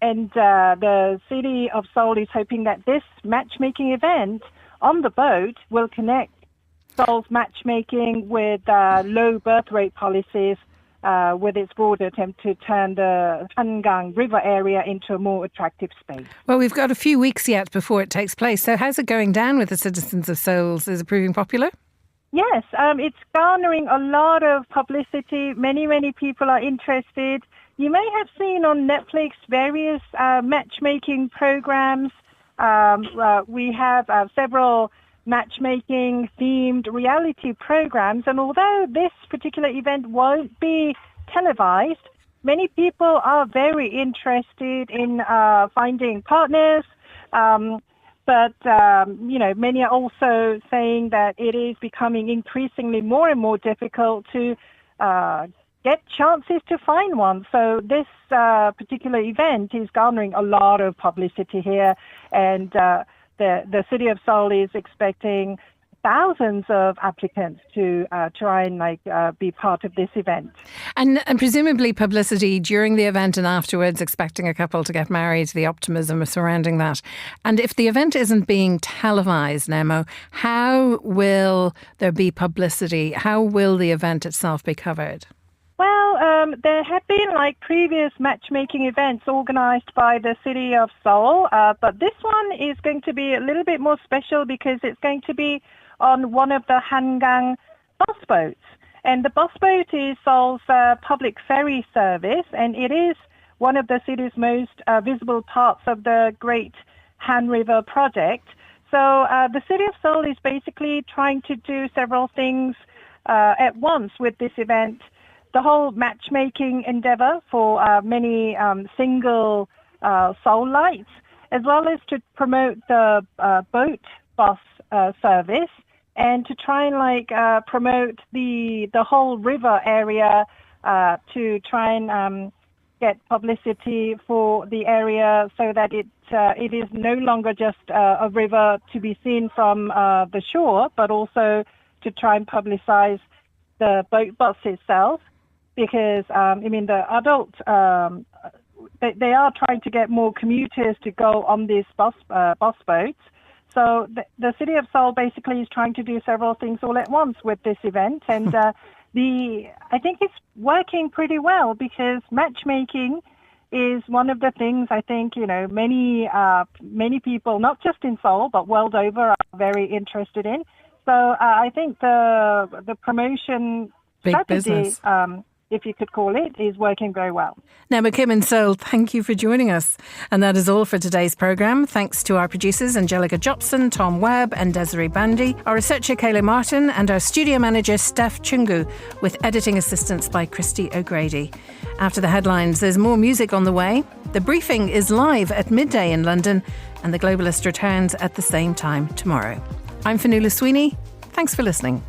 And the City of Seoul is hoping that this matchmaking event on the boat will connect Seoul's matchmaking with low birth rate policies, with its broader attempt to turn the Hangang River area into a more attractive space. Well, we've got a few weeks yet before it takes place. So how's it going down with the citizens of Seoul? Is it proving popular? Yes, it's garnering a lot of publicity. Many people are interested. You may have seen on Netflix various matchmaking programs. We have several matchmaking-themed reality programs, and although this particular event won't be televised, many people are very interested in finding partners. But many are also saying that it is becoming increasingly more and more difficult to get chances to find one. So this particular event is garnering a lot of publicity here, and the City of Seoul is expecting thousands of applicants to try and be part of this event. And presumably publicity during the event and afterwards, expecting a couple to get married, the optimism surrounding that. And if the event isn't being televised, Nemo, how will there be publicity? How will the event itself be covered? Well, there have been previous matchmaking events organised by the City of Seoul, but this one is going to be a little bit more special because it's going to be on one of the Hangang bus boats. And the bus boat is Seoul's public ferry service, and it is one of the city's most visible parts of the Great Han River project. So the City of Seoul is basically trying to do several things at once with this event. The whole matchmaking endeavour for many single Seoulites, as well as to promote the boat bus service, and to try and promote the whole river area to try and get publicity for the area, so that it is no longer just a river to be seen from the shore, but also to try and publicise the boat bus itself. Because, the adult, they are trying to get more commuters to go on these bus boats. So the City of Seoul basically is trying to do several things all at once with this event. And I think it's working pretty well, because matchmaking is one of the things I think, many people, not just in Seoul, but world over, are very interested in. So I think the promotion strategy, if you could call it, is working very well. Now, Kim in Seoul, thank you for joining us. And that is all for today's programme. Thanks to our producers, Angelica Jopson, Tom Webb and Desiree Bandy, our researcher, Kayla Martin, and our studio manager, Steph Chungu, with editing assistance by Christy O'Grady. After the headlines, there's more music on the way. The briefing is live at midday in London, and The Globalist returns at the same time tomorrow. I'm Fionnuala Sweeney. Thanks for listening.